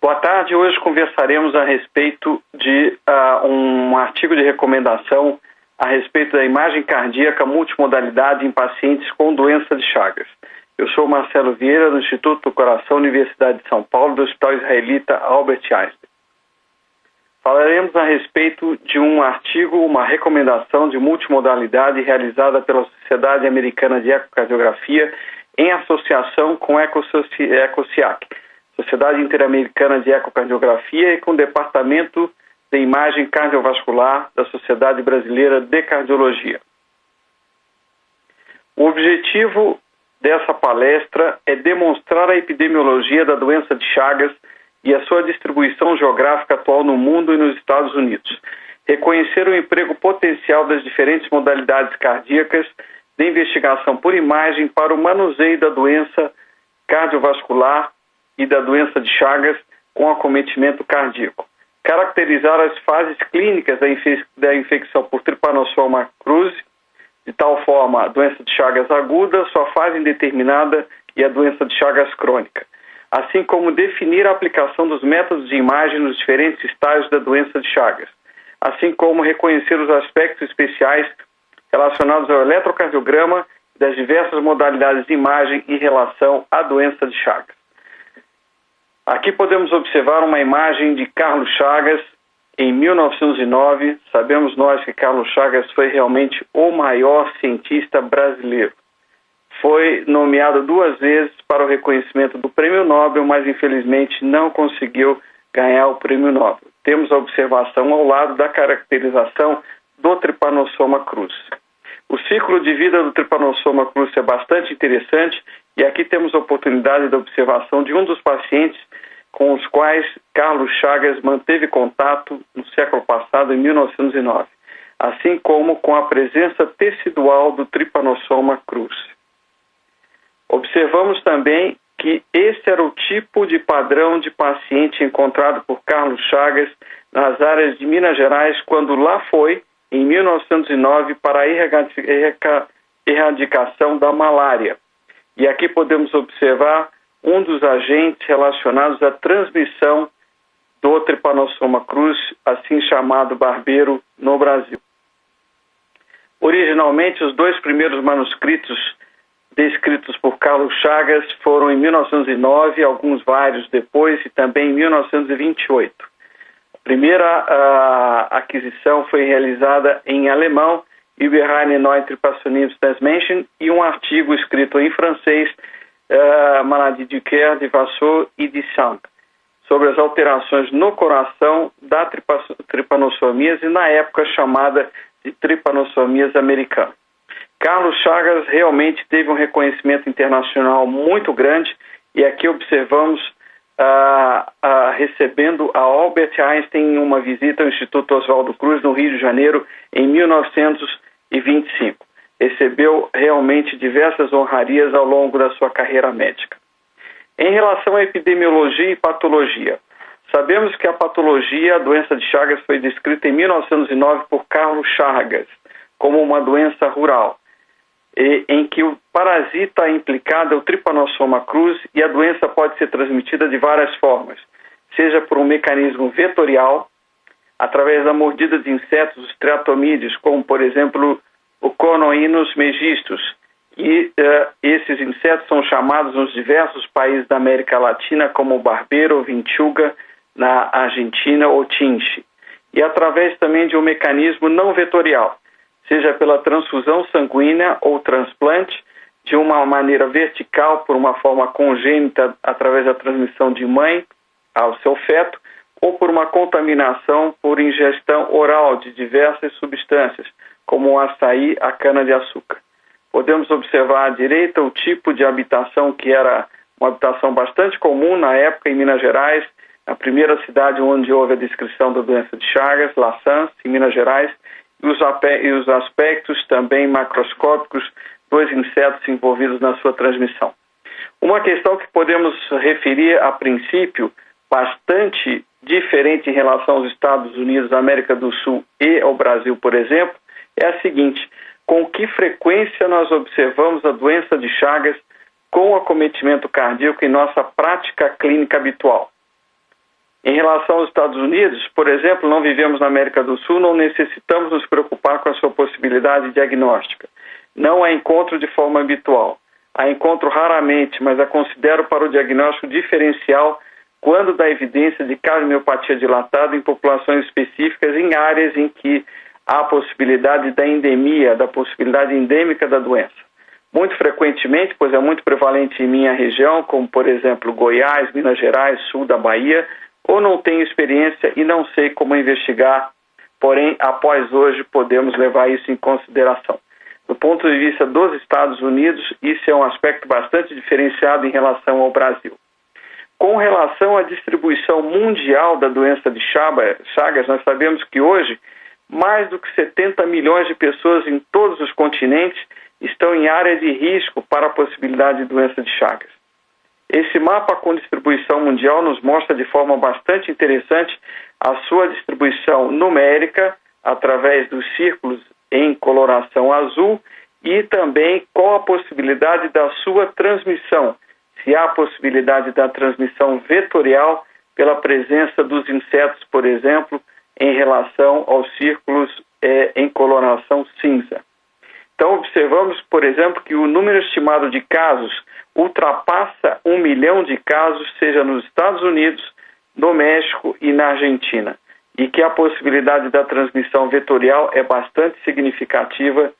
Boa tarde. Hoje conversaremos a respeito de um artigo de recomendação a respeito da imagem cardíaca multimodalidade em pacientes com doença de Chagas. Eu sou Marcelo Vieira, do Instituto do Coração, Universidade de São Paulo, do Hospital Israelita Albert Einstein. Falaremos a respeito de um artigo, uma recomendação de multimodalidade realizada pela Sociedade Americana de Ecocardiografia em associação com EcoSIAC, Sociedade Interamericana de Ecocardiografia, e com o Departamento de Imagem Cardiovascular da Sociedade Brasileira de Cardiologia. O objetivo dessa palestra é demonstrar a epidemiologia da doença de Chagas e a sua distribuição geográfica atual no mundo e nos Estados Unidos, reconhecer o emprego potencial das diferentes modalidades cardíacas de investigação por imagem para o manuseio da doença cardiovascular e da doença de Chagas com acometimento cardíaco, caracterizar as fases clínicas da infecção por Trypanosoma cruzi, de tal forma a doença de Chagas aguda, sua fase indeterminada e a doença de Chagas crônica, assim como definir a aplicação dos métodos de imagem nos diferentes estágios da doença de Chagas, assim como reconhecer os aspectos especiais relacionados ao eletrocardiograma e das diversas modalidades de imagem em relação à doença de Chagas. Aqui podemos observar uma imagem de Carlos Chagas em 1909. Sabemos nós que Carlos Chagas foi realmente o maior cientista brasileiro. Foi nomeado 2 vezes para o reconhecimento do Prêmio Nobel, mas infelizmente não conseguiu ganhar o Prêmio Nobel. Temos a observação ao lado da caracterização do Trypanosoma cruzi. O ciclo de vida do Trypanosoma cruzi é bastante interessante e aqui temos a oportunidade da observação de um dos pacientes com os quais Carlos Chagas manteve contato no século passado, em 1909, assim como com a presença tecidual do Trypanosoma cruzi. Observamos também que esse era o tipo de padrão de paciente encontrado por Carlos Chagas nas áreas de Minas Gerais quando lá foi, em 1909, para a erradicação da malária. E aqui podemos observar um dos agentes relacionados à transmissão do Trypanosoma cruzi, assim chamado barbeiro, no Brasil. Originalmente, os 2 primeiros manuscritos descritos por Carlos Chagas foram em 1909, alguns vários depois, e também em 1928. A primeira aquisição foi realizada em alemão, Über eine neue Trypanosoma, e um artigo escrito em francês, Maladie du cœur, de Vasseur e de Sang, sobre as alterações no coração da trypanosomiase, na época chamada de trypanosomiase americana. Carlos Chagas realmente teve um reconhecimento internacional muito grande e aqui observamos recebendo a Albert Einstein em uma visita ao Instituto Oswaldo Cruz, no Rio de Janeiro, em 1925. Recebeu realmente diversas honrarias ao longo da sua carreira médica. Em relação à epidemiologia e patologia, sabemos que a patologia, a doença de Chagas, foi descrita em 1909 por Carlos Chagas como uma doença rural, em que o parasita implicado é o Trypanosoma cruzi, e a doença pode ser transmitida de várias formas, seja por um mecanismo vetorial, através da mordida de insetos, os triatomídeos, como por exemplo o Conoinus megistus, e esses insetos são chamados nos diversos países da América Latina como barbeiro ou vinchuga, na Argentina, ou tinche, e através também de um mecanismo não vetorial, seja pela transfusão sanguínea ou transplante, de uma maneira vertical, por uma forma congênita, através da transmissão de mãe ao seu feto, ou por uma contaminação por ingestão oral de diversas substâncias, como o açaí, a cana-de-açúcar. Podemos observar à direita o tipo de habitação que era uma habitação bastante comum na época em Minas Gerais, a primeira cidade onde houve a descrição da doença de Chagas, La Sance, em Minas Gerais, e os aspectos também macroscópicos dos insetos envolvidos na sua transmissão. Uma questão que podemos referir a princípio, bastante diferente em relação aos Estados Unidos, América do Sul e ao Brasil, por exemplo, é a seguinte: com que frequência nós observamos a doença de Chagas com acometimento cardíaco em nossa prática clínica habitual? Em relação aos Estados Unidos, por exemplo, não vivemos na América do Sul, não necessitamos nos preocupar com a sua possibilidade diagnóstica. Não a encontro de forma habitual. A encontro raramente, mas a considero para o diagnóstico diferencial quando dá evidência de cardiomiopatia dilatada em populações específicas em áreas em que há a possibilidade da endemia, da possibilidade endêmica da doença. Muito frequentemente, pois é muito prevalente em minha região, como por exemplo Goiás, Minas Gerais, sul da Bahia, ou não tenho experiência e não sei como investigar, porém, após hoje, podemos levar isso em consideração. Do ponto de vista dos Estados Unidos, isso é um aspecto bastante diferenciado em relação ao Brasil. Com relação à distribuição mundial da doença de Chagas, nós sabemos que hoje, mais do que 70 milhões de pessoas em todos os continentes estão em área de risco para a possibilidade de doença de Chagas. Esse mapa com distribuição mundial nos mostra de forma bastante interessante a sua distribuição numérica através dos círculos em coloração azul e também qual a possibilidade da sua transmissão, se há a possibilidade da transmissão vetorial pela presença dos insetos, por exemplo, em relação aos círculos em coloração cinza. Então, observamos, por exemplo, que o número estimado de casos ultrapassa 1 milhão de casos, seja nos Estados Unidos, no México e na Argentina, e que a possibilidade da transmissão vetorial é bastante significativa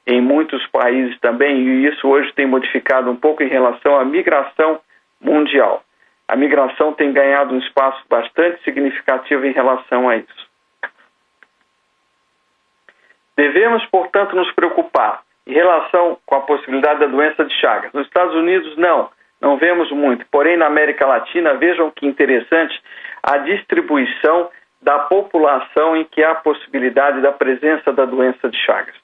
em muitos países também, e isso hoje tem modificado um pouco em relação à migração mundial. A migração tem ganhado um espaço bastante significativo em relação a isso. Devemos, portanto, nos preocupar em relação com a possibilidade da doença de Chagas. Nos Estados Unidos, não vemos muito. Porém, na América Latina, vejam que interessante a distribuição da população em que há a possibilidade da presença da doença de Chagas.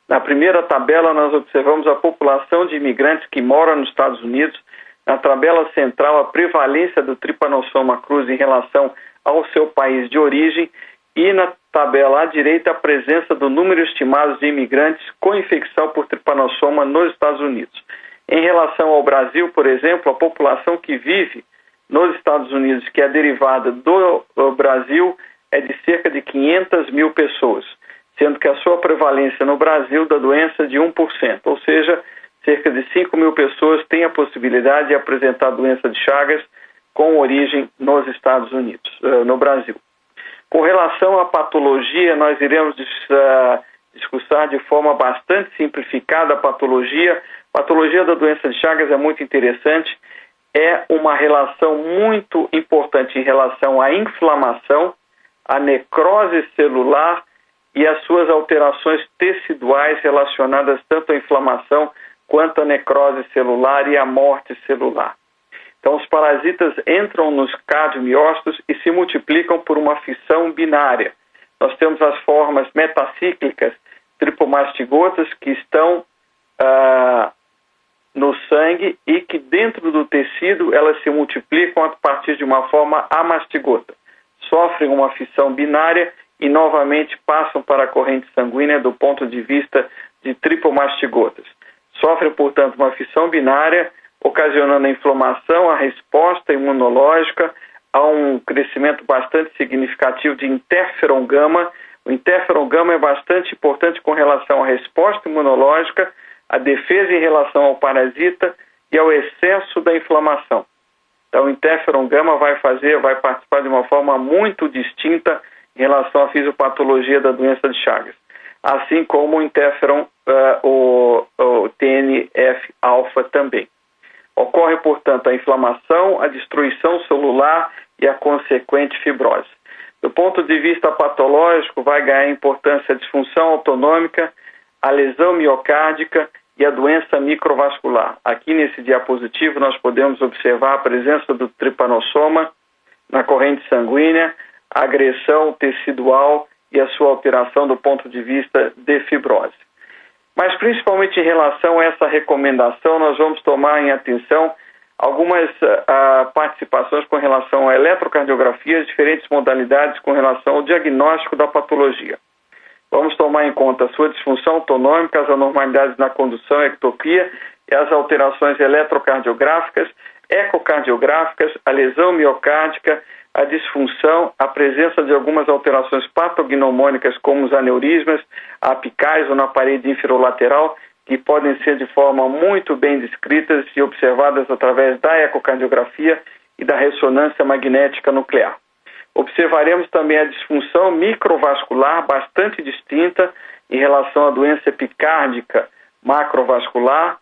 Na primeira tabela, nós observamos a população de imigrantes que moram nos Estados Unidos. Na tabela central, a prevalência do Trypanosoma cruzi em relação ao seu país de origem. E na tabela à direita, a presença do número estimado de imigrantes com infecção por Trypanosoma nos Estados Unidos. Em relação ao Brasil, por exemplo, a população que vive nos Estados Unidos, que é derivada do Brasil, é de cerca de 500 mil pessoas, sendo que a sua prevalência no Brasil da doença é de 1%, ou seja, cerca de 5 mil pessoas têm a possibilidade de apresentar doença de Chagas com origem nos Estados Unidos, no Brasil. Com relação à patologia, nós iremos discussar de forma bastante simplificada a patologia. A patologia da doença de Chagas é muito interessante, é uma relação muito importante em relação à inflamação, à necrose celular e às suas alterações teciduais relacionadas tanto à inflamação quanto à necrose celular e à morte celular. Então, os parasitas entram nos cardiomiócitos e se multiplicam por uma fissão binária. Nós temos as formas metacíclicas tripomastigotas que estão no sangue e que dentro do tecido elas se multiplicam a partir de uma forma amastigota. Sofrem uma fissão binária e novamente passam para a corrente sanguínea do ponto de vista de tripomastigotas. Sofrem, portanto, uma fissão binária, ocasionando a inflamação, a resposta imunológica, há um crescimento bastante significativo de interferon gama. O interferon gama é bastante importante com relação à resposta imunológica, à defesa em relação ao parasita e ao excesso da inflamação. Então, o interferon gama vai participar de uma forma muito distinta em relação à fisiopatologia da doença de Chagas, assim como o interferon, o TNF-alfa também. Ocorre, portanto, a inflamação, a destruição celular e a consequente fibrose. Do ponto de vista patológico, vai ganhar importância a disfunção autonômica, a lesão miocárdica e a doença microvascular. Aqui nesse diapositivo nós podemos observar a presença do Trypanosoma na corrente sanguínea, a agressão tecidual e a sua alteração do ponto de vista de fibrose. Mas principalmente em relação a essa recomendação, nós vamos tomar em atenção algumas participações com relação à eletrocardiografia, diferentes modalidades com relação ao diagnóstico da patologia. Vamos tomar em conta a sua disfunção autonômica, as anormalidades na condução, ectopia e as alterações eletrocardiográficas, ecocardiográficas, a lesão miocárdica, a disfunção, a presença de algumas alterações patognomônicas como os aneurismas apicais ou na parede inferolateral, que podem ser de forma muito bem descritas e observadas através da ecocardiografia e da ressonância magnética nuclear. Observaremos também a disfunção microvascular bastante distinta em relação à doença epicárdica macrovascular,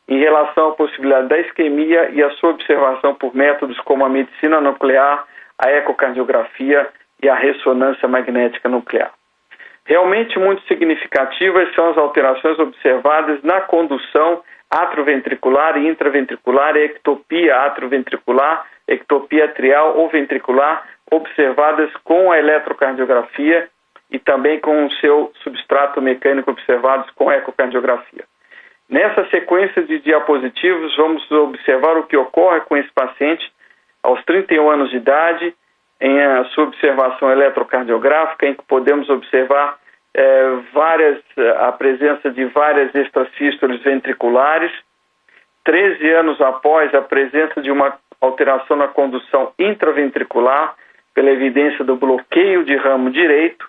em relação à possibilidade da isquemia e a sua observação por métodos como a medicina nuclear, a ecocardiografia e a ressonância magnética nuclear. Realmente muito significativas são as alterações observadas na condução atrioventricular e intraventricular e ectopia atrioventricular, ectopia atrial ou ventricular, observadas com a eletrocardiografia e também com o seu substrato mecânico observados com a ecocardiografia. Nessa sequência de diapositivos, vamos observar o que ocorre com esse paciente aos 31 anos de idade, em a sua observação eletrocardiográfica, em que podemos observar a presença de várias extrasístoles ventriculares, 13 anos após a presença de uma alteração na condução intraventricular, pela evidência do bloqueio de ramo direito,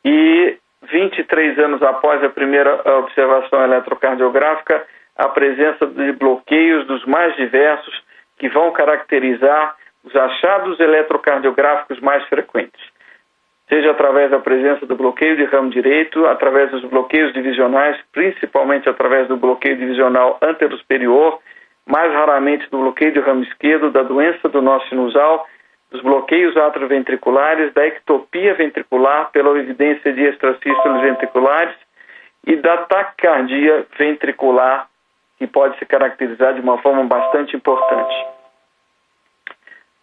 e 23 anos após a primeira observação eletrocardiográfica, a presença de bloqueios dos mais diversos que vão caracterizar os achados eletrocardiográficos mais frequentes, seja através da presença do bloqueio de ramo direito, através dos bloqueios divisionais, principalmente através do bloqueio divisional anterosuperior, mais raramente do bloqueio de ramo esquerdo, da doença do nó sinusal, dos bloqueios atrioventriculares, da ectopia ventricular pela evidência de extrasístoles ventriculares e da taquicardia ventricular, que pode se caracterizar de uma forma bastante importante.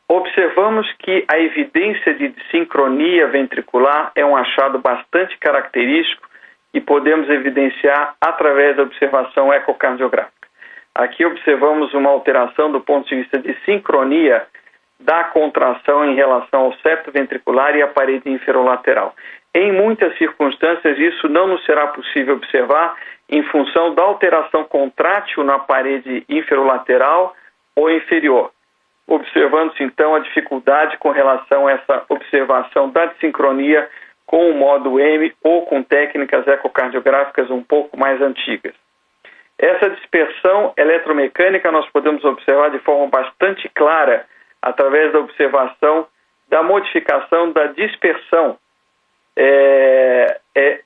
Observamos que a evidência de sincronia ventricular é um achado bastante característico e podemos evidenciar através da observação ecocardiográfica. Aqui observamos uma alteração do ponto de vista de sincronia da contração em relação ao septo ventricular e à parede inferolateral. Em muitas circunstâncias, isso não nos será possível observar em função da alteração contrátil na parede inferolateral ou inferior. Observando-se, então, a dificuldade com relação a essa observação da desincronia com o modo M ou com técnicas ecocardiográficas um pouco mais antigas. Essa dispersão eletromecânica nós podemos observar de forma bastante clara através da observação da modificação da dispersão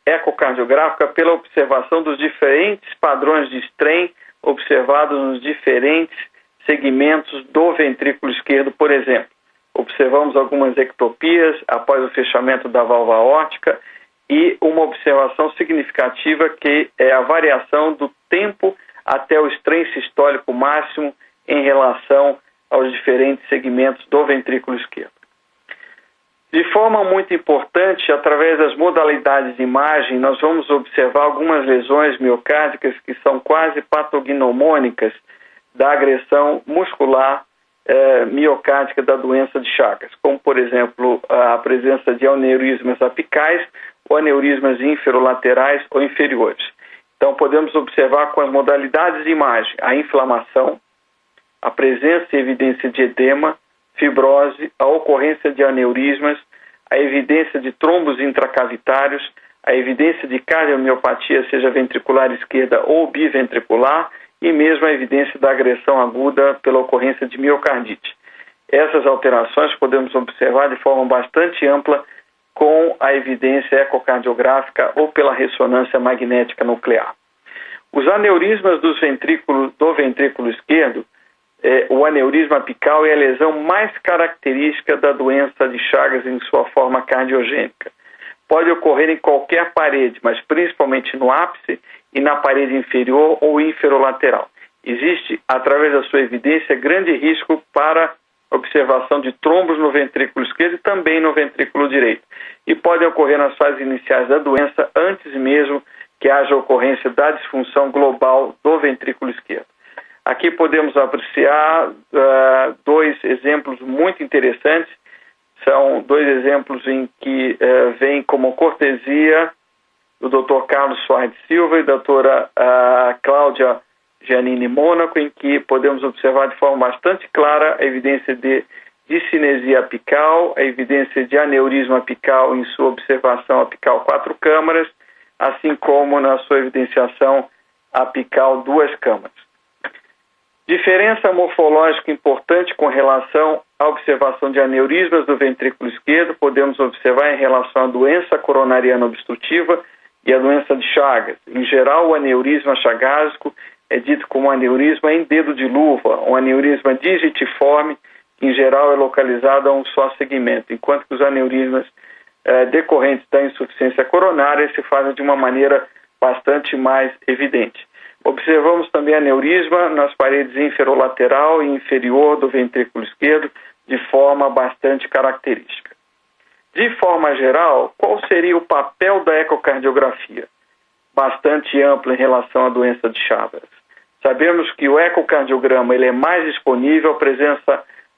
ecocardiográfica pela observação dos diferentes padrões de strain observados nos diferentes segmentos do ventrículo esquerdo, por exemplo. Observamos algumas ectopias após o fechamento da válvula aórtica e uma observação significativa que é a variação do tempo até o strain sistólico máximo em relação aos diferentes segmentos do ventrículo esquerdo. De forma muito importante, através das modalidades de imagem, nós vamos observar algumas lesões miocárdicas que são quase patognomônicas da agressão muscular miocárdica da doença de Chagas, como, por exemplo, a presença de aneurismas apicais ou aneurismas inferolaterais ou inferiores. Então, podemos observar com as modalidades de imagem a inflamação, a presença e evidência de edema, fibrose, a ocorrência de aneurismas, a evidência de trombos intracavitários, a evidência de cardiomiopatia, seja ventricular esquerda ou biventricular, e mesmo a evidência da agressão aguda pela ocorrência de miocardite. Essas alterações podemos observar de forma bastante ampla com a evidência ecocardiográfica ou pela ressonância magnética nuclear. Os aneurismas do ventrículo esquerdo, o aneurisma apical é a lesão mais característica da doença de Chagas em sua forma cardiogênica. Pode ocorrer em qualquer parede, mas principalmente no ápice e na parede inferior ou inferolateral. Existe, através da sua evidência, grande risco para observação de trombos no ventrículo esquerdo e também no ventrículo direito. E pode ocorrer nas fases iniciais da doença, antes mesmo que haja ocorrência da disfunção global do ventrículo esquerdo. Aqui podemos apreciar dois exemplos muito interessantes. São dois exemplos em que vêm como cortesia do Dr. Carlos Soares Silva e da doutora Cláudia Giannini Mônaco, em que podemos observar de forma bastante clara a evidência de discinesia apical, a evidência de aneurisma apical em sua observação apical 4 câmaras, assim como na sua evidenciação apical 2 câmaras. Diferença morfológica importante com relação à observação de aneurismas do ventrículo esquerdo, podemos observar em relação à doença coronariana obstrutiva e à doença de Chagas. Em geral, o aneurisma chagásico é dito como aneurisma em dedo de luva, um aneurisma digitiforme, que em geral é localizado a um só segmento, enquanto que os aneurismas decorrentes da insuficiência coronária se fazem de uma maneira bastante mais evidente. Observamos também aneurisma nas paredes inferolateral e inferior do ventrículo esquerdo de forma bastante característica. De forma geral, qual seria o papel da ecocardiografia? Bastante amplo em relação à doença de Chagas. Sabemos que o ecocardiograma ele é mais disponível,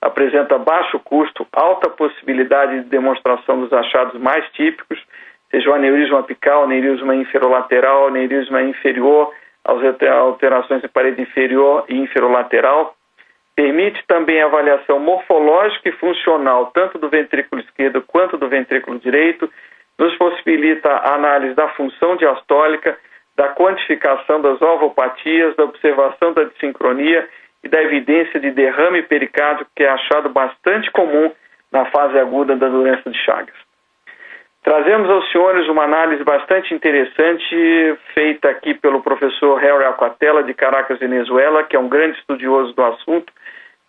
apresenta baixo custo, alta possibilidade de demonstração dos achados mais típicos, seja o aneurisma apical, aneurisma inferolateral, aneurisma inferior, alterações em parede inferior e inferolateral. Permite também a avaliação morfológica e funcional tanto do ventrículo esquerdo quanto do ventrículo direito, nos possibilita a análise da função diastólica, da quantificação das valvopatias, da observação da dissincronia e da evidência de derrame pericárdico, que é achado bastante comum na fase aguda da doença de Chagas. Trazemos aos senhores uma análise bastante interessante feita aqui pelo professor Harry Alcatela, de Caracas, Venezuela, que é um grande estudioso do assunto,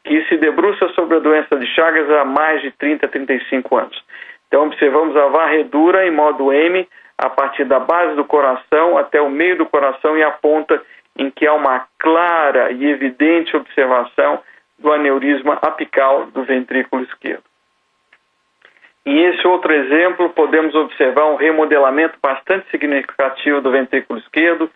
que se debruça sobre a doença de Chagas há mais de 30 a 35 anos. Então, observamos a varredura em modo M, a partir da base do coração até o meio do coração e a ponta, em que há uma clara e evidente observação do aneurisma apical do ventrículo esquerdo. Em esse outro exemplo, podemos observar um remodelamento bastante significativo do ventrículo esquerdo,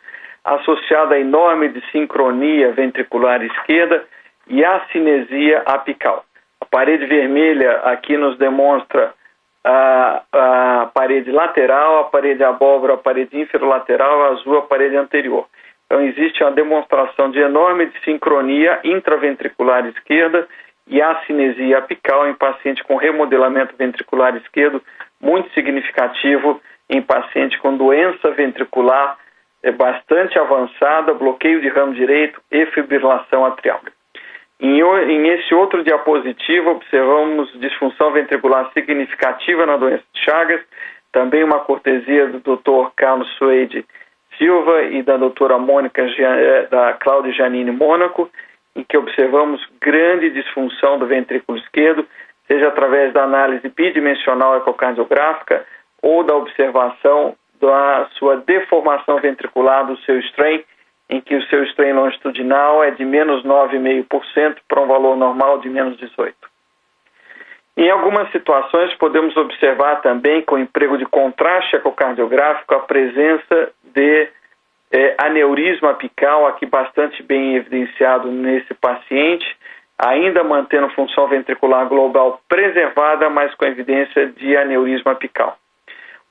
associado à enorme dissincronia ventricular esquerda e à cinesia apical. A parede vermelha aqui nos demonstra a parede lateral, a parede abóbora, a parede inferolateral, a azul, a parede anterior. Então, existe uma demonstração de enorme dissincronia intraventricular esquerda e acinesia apical em paciente com remodelamento ventricular esquerdo muito significativo em paciente com doença ventricular bastante avançada, bloqueio de ramo direito e fibrilação atrial. Em esse outro diapositivo, observamos disfunção ventricular significativa na doença de Chagas, também uma cortesia do Dr. Carlos Suede Silva e da doutora da Cláudia Giannini Mônaco, em que observamos grande disfunção do ventrículo esquerdo, seja através da análise bidimensional ecocardiográfica ou da observação da sua deformação ventricular do seu strain, em que o seu strain longitudinal é de menos 9,5% para um valor normal de menos 18%. Em algumas situações, podemos observar também, com o emprego de contraste ecocardiográfico, a presença de aneurisma apical, aqui bastante bem evidenciado nesse paciente, ainda mantendo função ventricular global preservada, mas com evidência de aneurisma apical.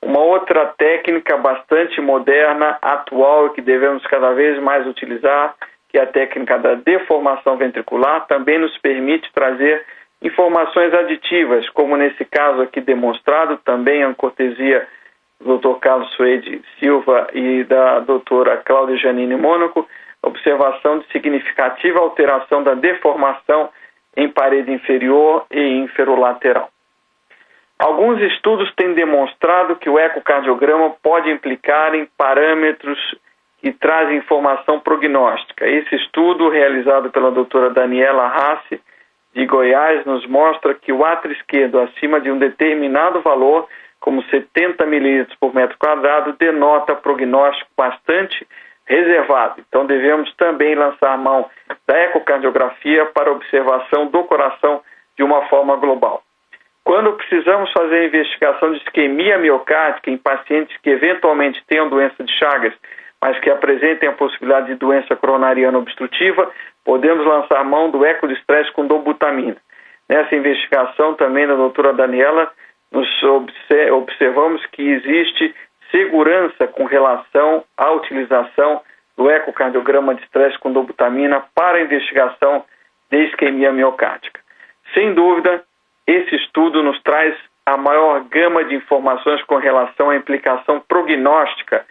Uma outra técnica bastante moderna, atual, que devemos cada vez mais utilizar, que é a técnica da deformação ventricular, também nos permite trazer informações aditivas, como nesse caso aqui demonstrado, também a cortesia do Dr. Carlos Suede Silva e da doutora Cláudia Giannini Mônaco, observação de significativa alteração da deformação em parede inferior e inferolateral. Alguns estudos têm demonstrado que o ecocardiograma pode implicar em parâmetros que trazem informação prognóstica. Esse estudo, realizado pela doutora Daniela Rassi, de Goiás, nos mostra que o átrio esquerdo acima de um determinado valor, como 70 ml por metro quadrado, denota prognóstico bastante reservado. Então, devemos também lançar mão da ecocardiografia para observação do coração de uma forma global. Quando precisamos fazer a investigação de isquemia miocárdica em pacientes que eventualmente tenham doença de Chagas, mas que apresentem a possibilidade de doença coronariana obstrutiva, podemos lançar mão do eco de estresse com dobutamina. Nessa investigação também da doutora Daniela, observamos que existe segurança com relação à utilização do ecocardiograma de estresse com dobutamina para a investigação de isquemia miocárdica. Sem dúvida, esse estudo nos traz a maior gama de informações com relação à implicação prognóstica,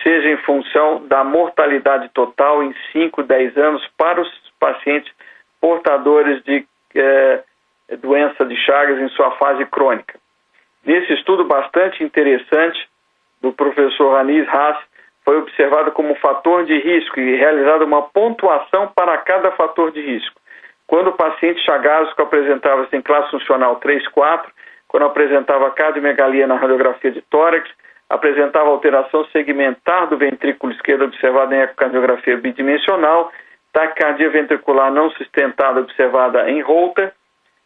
seja em função da mortalidade total em 5, 10 anos para os pacientes portadores de doença de Chagas em sua fase crônica. Nesse estudo bastante interessante do professor Anis Haas, foi observado como fator de risco e realizada uma pontuação para cada fator de risco. Quando o paciente chagásico apresentava-se em classe funcional 3, 4, quando apresentava cardiomegalia na radiografia de tórax, apresentava alteração segmentar do ventrículo esquerdo observada em ecocardiografia bidimensional, taquicardia ventricular não sustentada observada em Holter,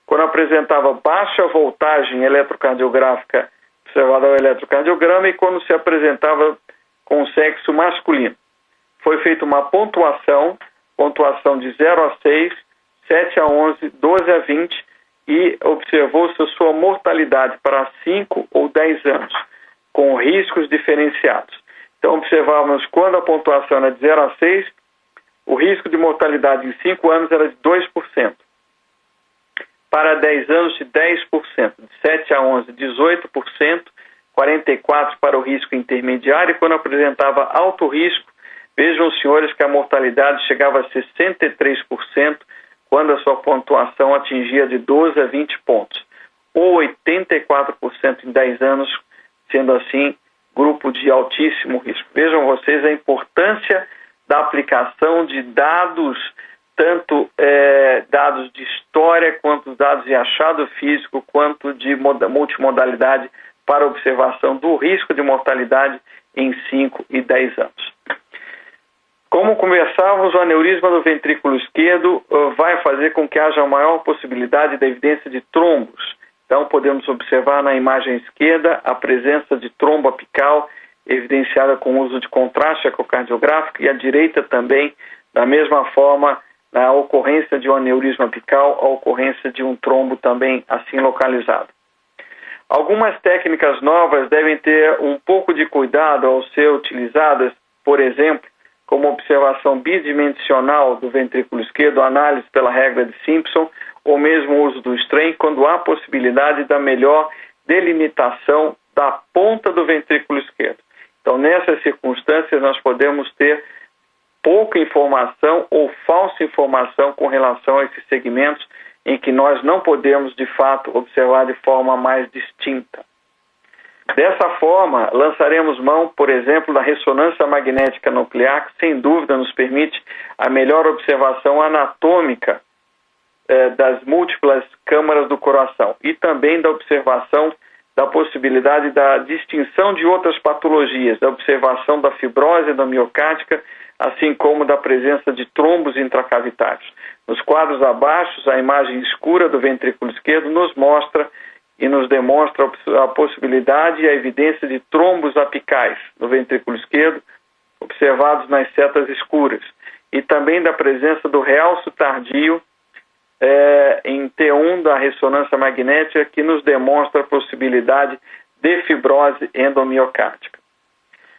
quando apresentava baixa voltagem eletrocardiográfica observada ao eletrocardiograma e quando se apresentava com sexo masculino. Foi feita uma pontuação de 0 a 6, 7 a 11, 12 a 20 e observou-se a sua mortalidade para 5 ou 10 anos, com riscos diferenciados. Então, observávamos quando a pontuação era de 0 a 6, o risco de mortalidade em 5 anos era de 2%. Para 10 anos, de 10%. De 7 a 11, 18%. 44% para o risco intermediário. E quando apresentava alto risco, vejam os senhores que a mortalidade chegava a 63% quando a sua pontuação atingia de 12 a 20 pontos. Ou 84% em 10 anos, sendo assim, grupo de altíssimo risco. Vejam vocês a importância da aplicação de dados, tanto dados de história, quanto dados de achado físico, quanto de multimodalidade para observação do risco de mortalidade em 5 e 10 anos. Como conversávamos, o aneurisma do ventrículo esquerdo vai fazer com que haja maior possibilidade da evidência de trombos. Então, podemos observar na imagem esquerda a presença de trombo apical, evidenciada com o uso de contraste ecocardiográfico, e à direita também, da mesma forma, na ocorrência de um aneurisma apical, a ocorrência de um trombo também assim localizado. Algumas técnicas novas devem ter um pouco de cuidado ao ser utilizadas, por exemplo, como observação bidimensional do ventrículo esquerdo, análise pela regra de Simpson, ou mesmo o uso do strain, quando há possibilidade da melhor delimitação da ponta do ventrículo esquerdo. Então, nessas circunstâncias, nós podemos ter pouca informação ou falsa informação com relação a esses segmentos em que nós não podemos, de fato, observar de forma mais distinta. Dessa forma, lançaremos mão, por exemplo, da ressonância magnética nuclear, que sem dúvida nos permite a melhor observação anatômica das múltiplas câmaras do coração e também da observação da possibilidade da distinção de outras patologias, da observação da fibrose endomiocárdica, assim como da presença de trombos intracavitários. Nos quadros abaixo, a imagem escura do ventrículo esquerdo nos mostra e nos demonstra a possibilidade e a evidência de trombos apicais no ventrículo esquerdo, observados nas setas escuras, e também da presença do realço tardio em T1 da ressonância magnética, que nos demonstra a possibilidade de fibrose endomiocárdica.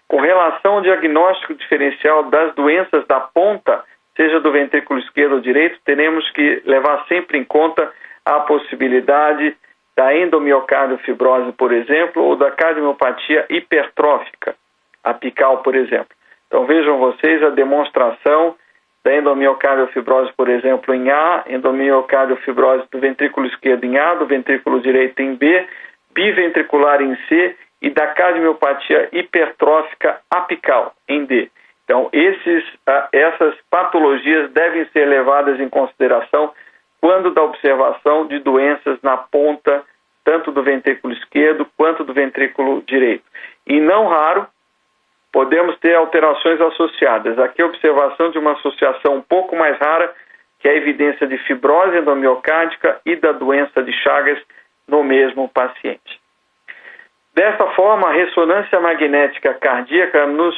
Com relação ao diagnóstico diferencial das doenças da ponta, seja do ventrículo esquerdo ou direito, teremos que levar sempre em conta a possibilidade da endomiocardofibrose, por exemplo, ou da cardiomiopatia hipertrófica apical, por exemplo. Então vejam vocês a demonstração da endomiocardofibrose, por exemplo, em A, endomiocardofibrose do ventrículo esquerdo em A, do ventrículo direito em B, biventricular em C e da cardiomiopatia hipertrófica apical em D. Então, essas patologias devem ser levadas em consideração quando da observação de doenças na ponta, tanto do ventrículo esquerdo quanto do ventrículo direito. E não raro, podemos ter alterações associadas. Aqui a observação de uma associação um pouco mais rara, que é a evidência de fibrose endomiocárdica e da doença de Chagas no mesmo paciente. Dessa forma, a ressonância magnética cardíaca nos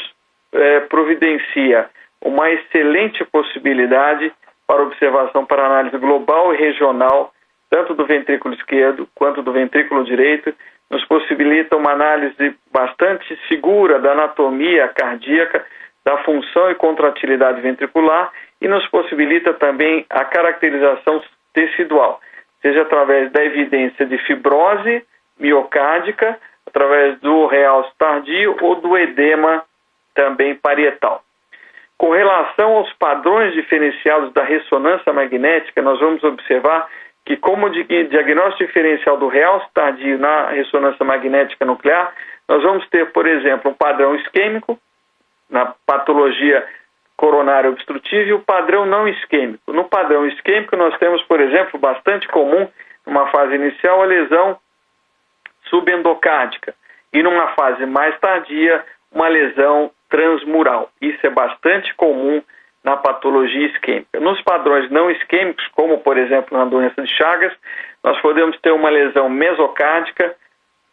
providencia uma excelente possibilidade para observação para análise global e regional, tanto do ventrículo esquerdo quanto do ventrículo direito, nos possibilita uma análise bastante segura da anatomia cardíaca, da função e contratilidade ventricular e nos possibilita também a caracterização tecidual, seja através da evidência de fibrose miocárdica, através do realce tardio ou do edema também parietal. Com relação aos padrões diferenciados da ressonância magnética, nós vamos observar que, como diagnóstico diferencial do realce tardio na ressonância magnética nuclear, nós vamos ter, por exemplo, um padrão isquêmico na patologia coronária obstrutiva e o padrão não isquêmico. No padrão isquêmico, nós temos, por exemplo, bastante comum, numa fase inicial, a lesão subendocárdica e, numa fase mais tardia, uma lesão transmural. Isso é bastante comum na patologia isquêmica. Nos padrões não isquêmicos, como, por exemplo, na doença de Chagas, nós podemos ter uma lesão mesocárdica,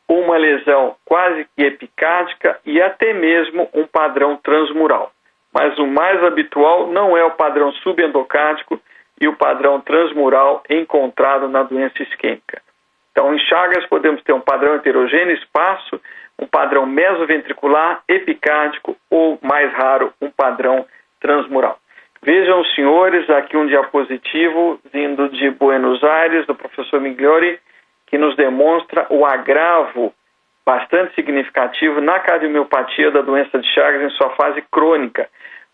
uma lesão quase que epicárdica e até mesmo um padrão transmural. Mas o mais habitual não é o padrão subendocárdico e o padrão transmural encontrado na doença isquêmica. Então, em Chagas, podemos ter um padrão heterogêneo, esparso, um padrão mesoventricular, epicárdico ou, mais raro, um padrão transmural. Vejam, senhores, aqui um diapositivo vindo de Buenos Aires, do professor Migliori, que nos demonstra o agravo bastante significativo na cardiomiopatia da doença de Chagas em sua fase crônica.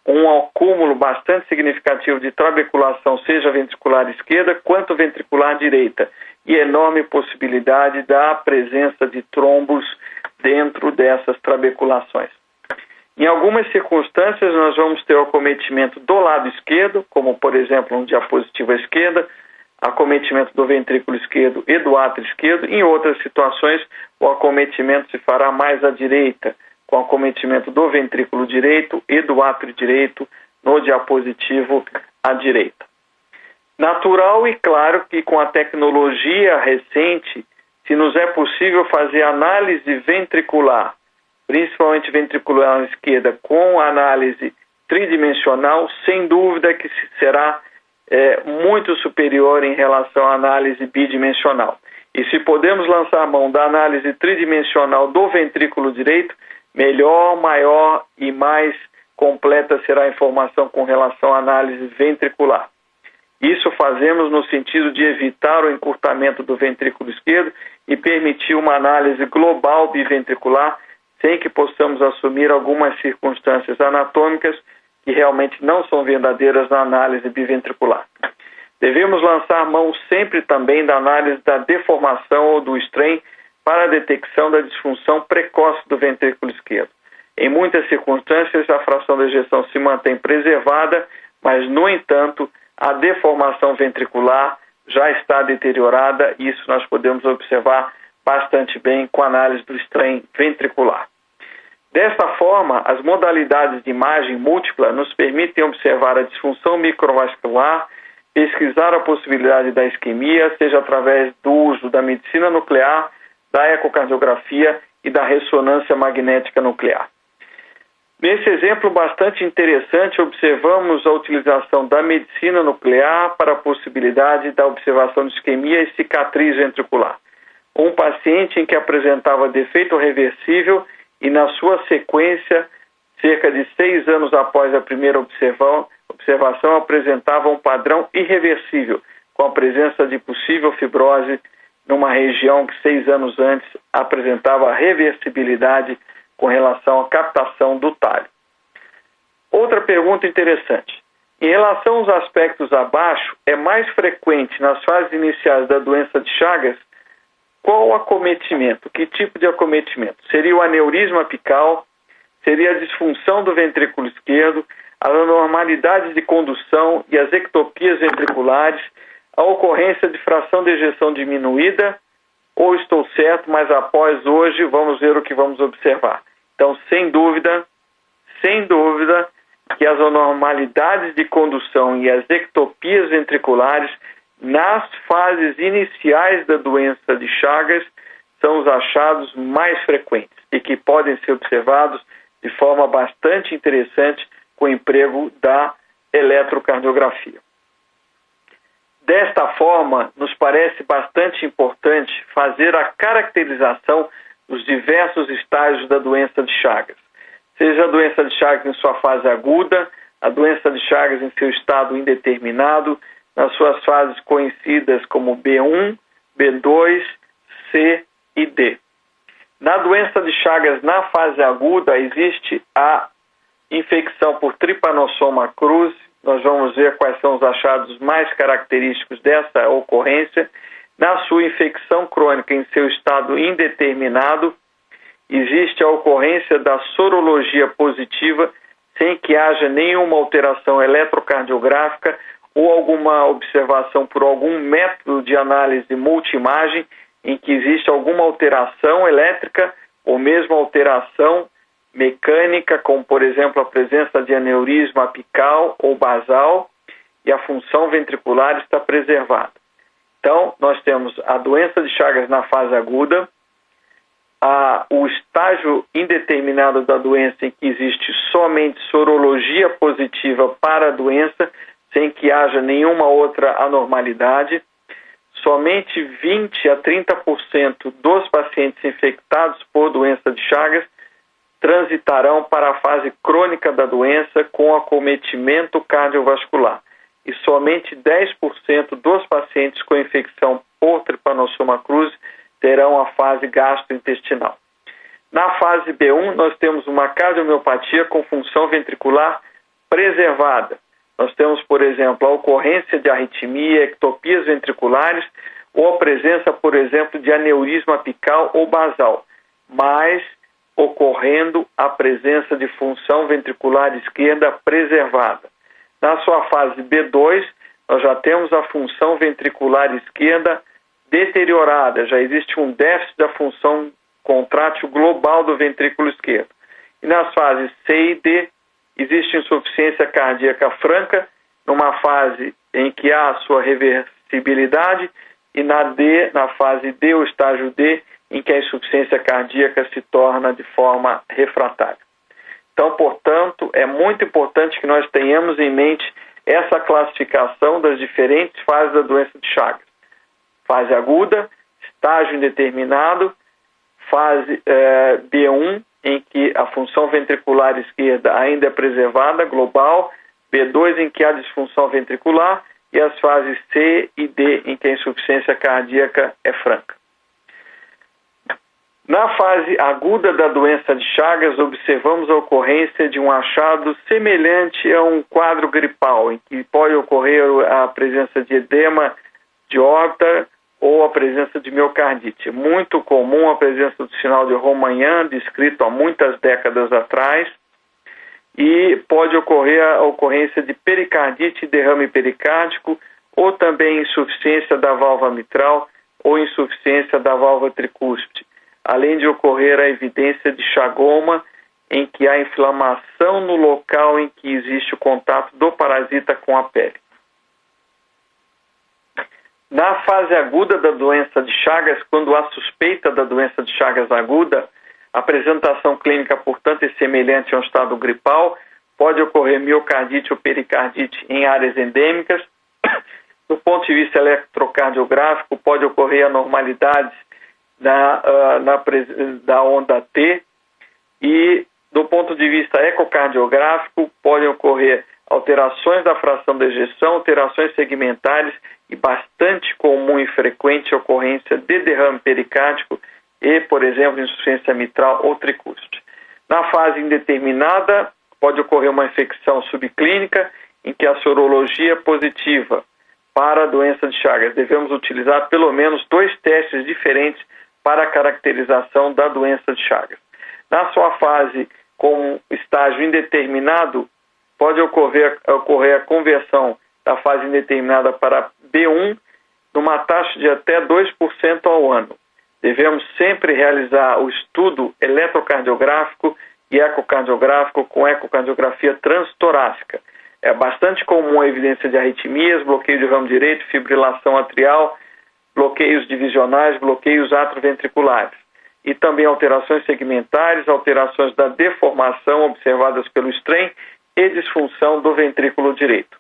Um acúmulo bastante significativo de trabeculação, seja ventricular esquerda quanto ventricular direita, e enorme possibilidade da presença de trombos dentro dessas trabeculações. Em algumas circunstâncias, nós vamos ter o acometimento do lado esquerdo, como, por exemplo, um diapositivo à esquerda, acometimento do ventrículo esquerdo e do átrio esquerdo. Em outras situações, o acometimento se fará mais à direita, com acometimento do ventrículo direito e do átrio direito no diapositivo à direita. Natural e claro que com a tecnologia recente, se nos é possível fazer análise ventricular, principalmente ventricular esquerda, com análise tridimensional, sem dúvida que será muito superior em relação à análise bidimensional. E se podemos lançar mão da análise tridimensional do ventrículo direito, melhor, maior e mais completa será a informação com relação à análise ventricular. Isso fazemos no sentido de evitar o encurtamento do ventrículo esquerdo e permitir uma análise global biventricular, sem que possamos assumir algumas circunstâncias anatômicas que realmente não são verdadeiras na análise biventricular. Devemos lançar mão sempre também da análise da deformação ou do strain para a detecção da disfunção precoce do ventrículo esquerdo. Em muitas circunstâncias, a fração da ejeção se mantém preservada, mas, no entanto, a deformação ventricular já está deteriorada, e isso nós podemos observar bastante bem com a análise do strain ventricular. Desta forma, as modalidades de imagem múltipla nos permitem observar a disfunção microvascular, pesquisar a possibilidade da isquemia, seja através do uso da medicina nuclear, da ecocardiografia e da ressonância magnética nuclear. Nesse exemplo bastante interessante, observamos a utilização da medicina nuclear para a possibilidade da observação de isquemia e cicatriz ventricular. Um paciente em que apresentava defeito reversível e, na sua sequência, cerca de 6 anos após a primeira observação, apresentava um padrão irreversível, com a presença de possível fibrose numa região que 6 anos antes apresentava reversibilidade com relação à captação do talho. Outra pergunta interessante. Em relação aos aspectos abaixo, é mais frequente nas fases iniciais da doença de Chagas qual o acometimento? Que tipo de acometimento? Seria o aneurisma apical? Seria a disfunção do ventrículo esquerdo? As anormalidades de condução e as ectopias ventriculares? A ocorrência de fração de ejeção diminuída? Ou estou certo, mas após hoje vamos ver o que vamos observar. Então, sem dúvida que as anormalidades de condução e as ectopias ventriculares nas fases iniciais da doença de Chagas são os achados mais frequentes e que podem ser observados de forma bastante interessante com o emprego da eletrocardiografia. Desta forma, nos parece bastante importante fazer a caracterização dos diversos estágios da doença de Chagas. seja a doença de Chagas em sua fase aguda, a doença de Chagas em seu estado indeterminado, nas suas fases conhecidas como B1, B2, C e D. Na doença de Chagas na fase aguda existe a infecção por Trypanosoma cruzi. Nós vamos ver quais são os achados mais característicos dessa ocorrência. Na sua infecção crônica em seu estado indeterminado, existe a ocorrência da sorologia positiva sem que haja nenhuma alteração eletrocardiográfica ou alguma observação por algum método de análise multimagem em que existe alguma alteração elétrica ou mesmo alteração mecânica, como por exemplo a presença de aneurisma apical ou basal, e a função ventricular está preservada. Então, nós temos a doença de Chagas na fase aguda, o estágio indeterminado da doença em que existe somente sorologia positiva para a doença, sem que haja nenhuma outra anormalidade. Somente 20 a 30% dos pacientes infectados por doença de Chagas transitarão para a fase crônica da doença com acometimento cardiovascular. E somente 10% dos pacientes com infecção por Trypanosoma cruzi terão a fase gastrointestinal. Na fase B1, nós temos uma cardiomiopatia com função ventricular preservada. Nós temos, por exemplo, a ocorrência de arritmia, ectopias ventriculares ou a presença, por exemplo, de aneurisma apical ou basal, mas ocorrendo a presença de função ventricular esquerda preservada. Na sua fase B2, nós já temos a função ventricular esquerda deteriorada, já existe um déficit da função contrátil global do ventrículo esquerdo. E nas fases C e D, existe insuficiência cardíaca franca, numa fase em que há a sua reversibilidade, e na fase D, o estágio D, em que a insuficiência cardíaca se torna de forma refratária. Então, portanto, é muito importante que nós tenhamos em mente essa classificação das diferentes fases da doença de Chagas. Fase aguda, estágio indeterminado, fase B1, em que a função ventricular esquerda ainda é preservada, global, B2, em que há disfunção ventricular, e as fases C e D, em que a insuficiência cardíaca é franca. Na fase aguda da doença de Chagas, observamos a ocorrência de um achado semelhante a um quadro gripal, em que pode ocorrer a presença de edema de órbita ou a presença de miocardite. Muito comum a presença do sinal de Romagnat, descrito há muitas décadas atrás, e pode ocorrer a ocorrência de pericardite e derrame pericárdico, ou também insuficiência da válvula mitral ou insuficiência da válvula tricúspide, além de ocorrer a evidência de chagoma, em que há inflamação no local em que existe o contato do parasita com a pele. Na fase aguda da doença de Chagas, quando há suspeita da doença de Chagas aguda, a apresentação clínica, portanto, é semelhante a um estado gripal, pode ocorrer miocardite ou pericardite em áreas endêmicas. Do ponto de vista eletrocardiográfico, pode ocorrer anormalidades da onda T, e do ponto de vista ecocardiográfico podem ocorrer alterações da fração da ejeção, alterações segmentares e bastante comum e frequente ocorrência de derrame pericárdico e, por exemplo, insuficiência mitral ou tricúspide. Na fase indeterminada pode ocorrer uma infecção subclínica em que a sorologia é positiva para a doença de Chagas. Devemos utilizar pelo menos 2 testes diferentes para a caracterização da doença de Chagas. Na sua fase com estágio indeterminado, pode ocorrer a conversão da fase indeterminada para B1 numa taxa de até 2% ao ano. Devemos sempre realizar o estudo eletrocardiográfico e ecocardiográfico com ecocardiografia transtorácica. É bastante comum a evidência de arritmias, bloqueio de ramo direito, fibrilação atrial, bloqueios divisionais, bloqueios atroventriculares. E também alterações segmentares, alterações da deformação observadas pelo strain e disfunção do ventrículo direito.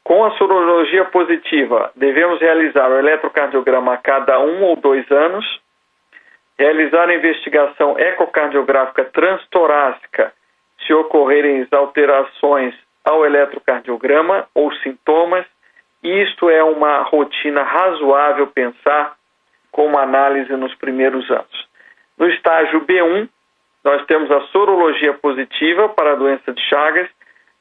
Com a sorologia positiva, devemos realizar o eletrocardiograma a cada 1 ou 2 anos. Realizar a investigação ecocardiográfica transtorácica se ocorrerem alterações ao eletrocardiograma ou sintomas. Isto é uma rotina razoável pensar com uma análise nos primeiros anos. No estágio B1, nós temos a sorologia positiva para a doença de Chagas,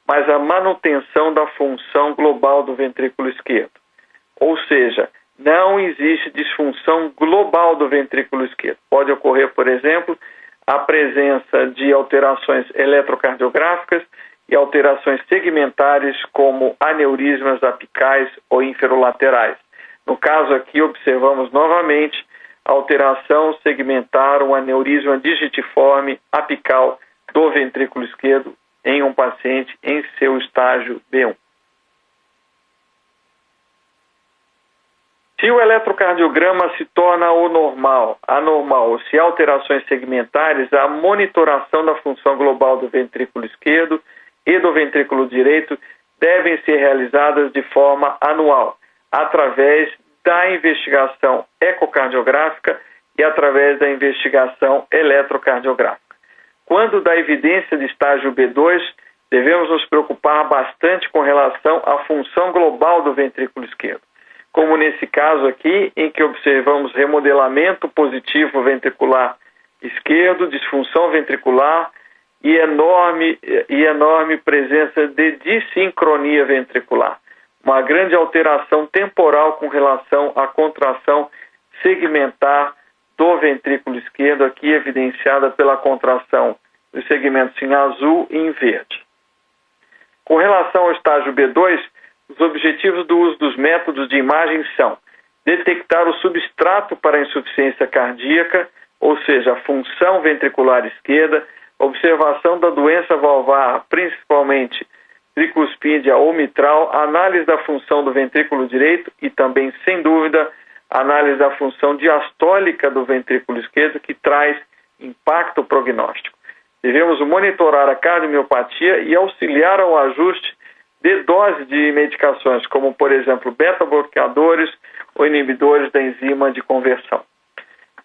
mas a manutenção da função global do ventrículo esquerdo. Ou seja, não existe disfunção global do ventrículo esquerdo. Pode ocorrer, por exemplo, a presença de alterações eletrocardiográficas e alterações segmentares como aneurismas apicais ou inferolaterais. No caso aqui, observamos novamente a alteração segmentar, um aneurisma digitiforme apical do ventrículo esquerdo em um paciente em seu estágio B1. Se o eletrocardiograma se torna anormal, ou se há alterações segmentares, a monitoração da função global do ventrículo esquerdo e do ventrículo direito devem ser realizadas de forma anual, através da investigação ecocardiográfica e através da investigação eletrocardiográfica. Quando da evidência de estágio B2, devemos nos preocupar bastante com relação à função global do ventrículo esquerdo, como nesse caso aqui, em que observamos remodelamento positivo ventricular esquerdo, disfunção ventricular e enorme presença de dissincronia ventricular. Uma grande alteração temporal com relação à contração segmentar do ventrículo esquerdo, aqui evidenciada pela contração dos segmentos em azul e em verde. Com relação ao estágio B2, os objetivos do uso dos métodos de imagem são detectar o substrato para a insuficiência cardíaca, ou seja, a função ventricular esquerda, observação da doença valvar, principalmente tricuspídia ou mitral, análise da função do ventrículo direito e também, sem dúvida, análise da função diastólica do ventrículo esquerdo, que traz impacto prognóstico. Devemos monitorar a cardiomiopatia e auxiliar ao ajuste de dose de medicações, como, por exemplo, beta-bloqueadores ou inibidores da enzima de conversão.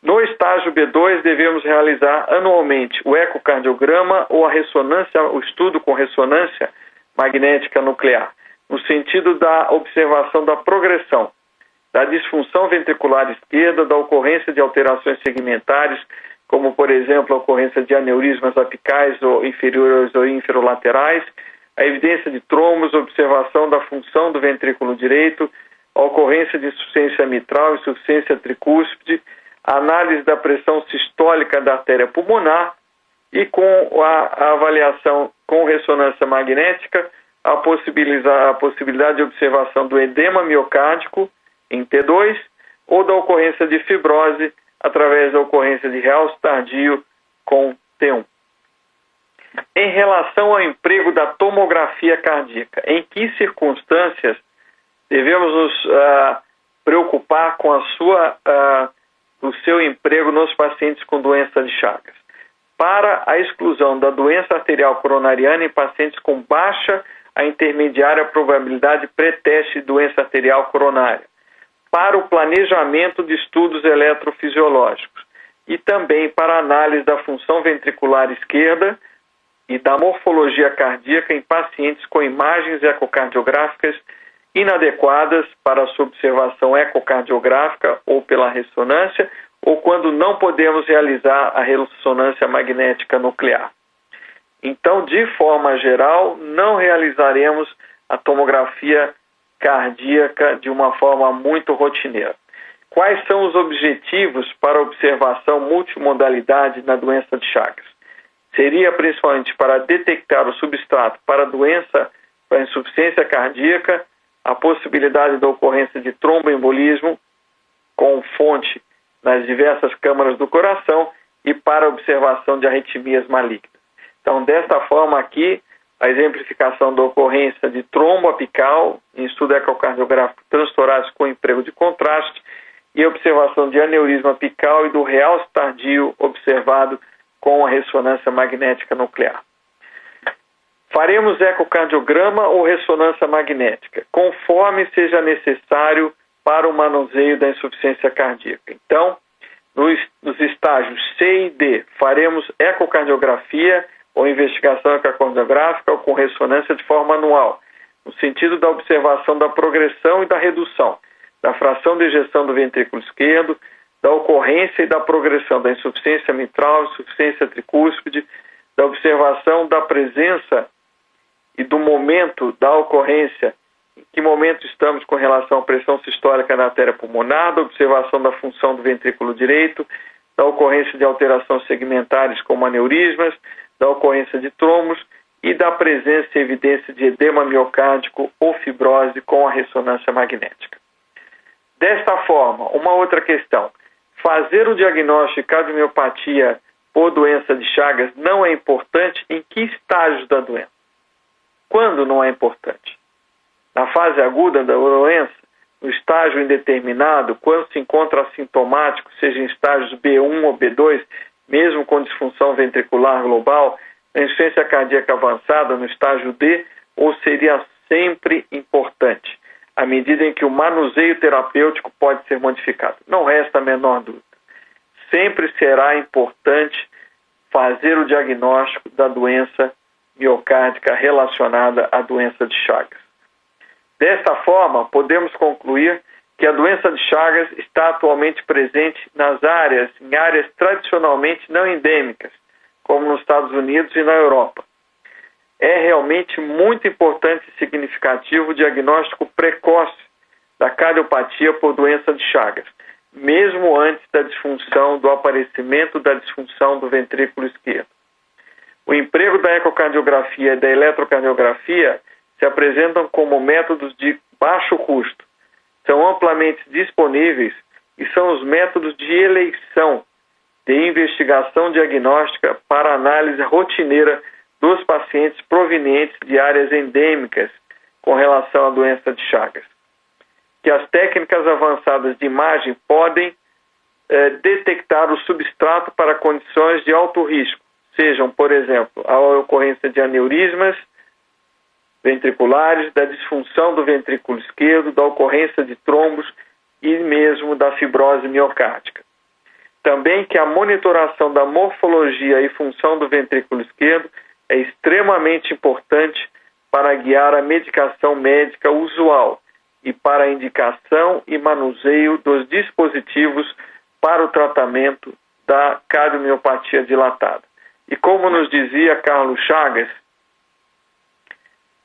No estágio B2, devemos realizar anualmente o ecocardiograma ou o estudo com ressonância magnética nuclear, no sentido da observação da progressão da disfunção ventricular esquerda, da ocorrência de alterações segmentares, como, por exemplo, a ocorrência de aneurismas apicais ou inferiores ou inferolaterais, a evidência de trombos, observação da função do ventrículo direito, a ocorrência de insuficiência mitral, insuficiência tricúspide, a análise da pressão sistólica da artéria pulmonar e com a avaliação com ressonância magnética, a possibilidade de observação do edema miocárdico em T2 ou da ocorrência de fibrose através da ocorrência de realce tardio com T1. Em relação ao emprego da tomografia cardíaca, em que circunstâncias devemos nos preocupar com o seu emprego nos pacientes com doença de Chagas? Para a exclusão da doença arterial coronariana em pacientes com baixa a intermediária probabilidade pré-teste de doença arterial coronária, para o planejamento de estudos eletrofisiológicos e também para a análise da função ventricular esquerda e da morfologia cardíaca em pacientes com imagens ecocardiográficas inadequadas para sua observação ecocardiográfica ou pela ressonância, ou quando não podemos realizar a ressonância magnética nuclear. Então, de forma geral, não realizaremos a tomografia cardíaca de uma forma muito rotineira. Quais são os objetivos para a observação multimodalidade na doença de Chagas? Seria principalmente para detectar o substrato para a doença, para a insuficiência cardíaca, a possibilidade da ocorrência de tromboembolismo com fonte nas diversas câmaras do coração e para a observação de arritmias malignas. Então, desta forma aqui, a exemplificação da ocorrência de trombo apical em estudo ecocardiográfico transtorácico com emprego de contraste e a observação de aneurisma apical e do realce tardio observado com a ressonância magnética nuclear. Faremos ecocardiograma ou ressonância magnética, conforme seja necessário para o manuseio da insuficiência cardíaca. Então, nos estágios D. Faremos ecocardiografia ou investigação ecocardiográfica ou com ressonância de forma anual, no sentido da observação da progressão e da redução da fração de ejeção do ventrículo esquerdo, da ocorrência e da progressão da insuficiência mitral, insuficiência tricúspide, da observação da presença e do momento da ocorrência, em que momento estamos com relação à pressão sistólica na artéria pulmonar, da observação da função do ventrículo direito, da ocorrência de alterações segmentares como aneurismas, da ocorrência de trombos e da presença e evidência de edema miocárdico ou fibrose com a ressonância magnética. Desta forma, uma outra questão: fazer o diagnóstico de cardiomiopatia por doença de Chagas não é importante em que estágio da doença? Quando não é importante? Na fase aguda da doença, no estágio indeterminado, quando se encontra assintomático, seja em estágios B1 ou B2, mesmo com disfunção ventricular global, na insuficiência cardíaca avançada, no estágio D, ou seria sempre importante, à medida em que o manuseio terapêutico pode ser modificado? Não resta a menor dúvida. Sempre será importante fazer o diagnóstico da doença miocárdica relacionada à doença de Chagas. Desta forma, podemos concluir que a doença de Chagas está atualmente presente em áreas tradicionalmente não endêmicas, como nos Estados Unidos e na Europa. É realmente muito importante e significativo o diagnóstico precoce da cardiopatia por doença de Chagas, mesmo antes da disfunção, do aparecimento da disfunção do ventrículo esquerdo. O emprego da ecocardiografia e da eletrocardiografia se apresentam como métodos de baixo custo, são amplamente disponíveis e são os métodos de eleição de investigação diagnóstica para análise rotineira dos pacientes provenientes de áreas endêmicas com relação à doença de Chagas. Que as técnicas avançadas de imagem podem detectar o substrato para condições de alto risco, sejam, por exemplo, a ocorrência de aneurismas ventriculares, da disfunção do ventrículo esquerdo, da ocorrência de trombos e mesmo da fibrose miocárdica. Também que a monitoração da morfologia e função do ventrículo esquerdo é extremamente importante para guiar a medicação médica usual e para a indicação e manuseio dos dispositivos para o tratamento da cardiomiopatia dilatada. E como nos dizia Carlos Chagas,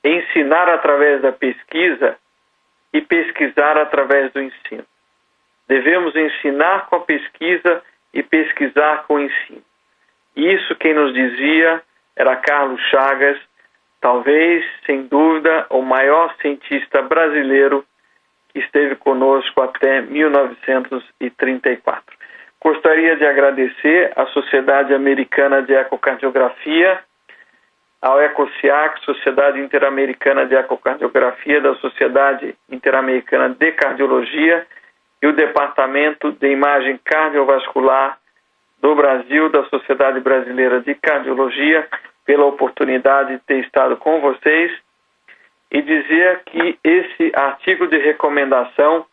ensinar através da pesquisa e pesquisar através do ensino. Devemos ensinar com a pesquisa e pesquisar com o ensino. Isso quem nos dizia era Carlos Chagas, talvez, sem dúvida, o maior cientista brasileiro que esteve conosco até 1934. Gostaria de agradecer à Sociedade Americana de Ecocardiografia, ao EcoSIAC, Sociedade Interamericana de Ecocardiografia, da Sociedade Interamericana de Cardiologia e o Departamento de Imagem Cardiovascular do Brasil, da Sociedade Brasileira de Cardiologia, pela oportunidade de ter estado com vocês, e dizer que esse artigo de recomendação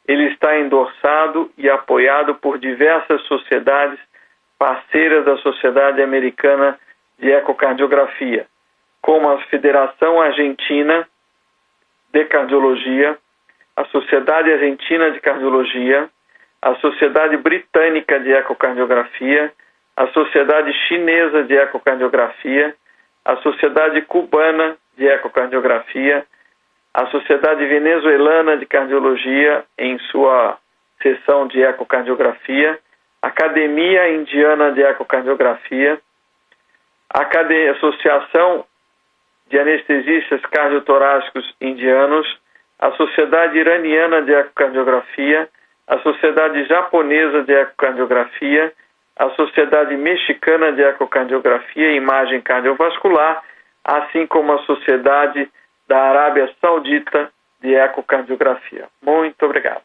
ele está endossado e apoiado por diversas sociedades parceiras da Sociedade Americana de Ecocardiografia, como a Federação Argentina de Cardiologia, a Sociedade Argentina de Cardiologia, a Sociedade Britânica de Ecocardiografia, a Sociedade Chinesa de Ecocardiografia, a Sociedade Cubana de Ecocardiografia, a Sociedade Venezuelana de Cardiologia, em sua seção de ecocardiografia, a Academia Indiana de Ecocardiografia, a Associação de Anestesistas Cardiotorácicos Indianos, a Sociedade Iraniana de Ecocardiografia, a Sociedade Japonesa de Ecocardiografia, a Sociedade Mexicana de Ecocardiografia e Imagem Cardiovascular, assim como a Sociedade da Arábia Saudita de Ecocardiografia. Muito obrigado.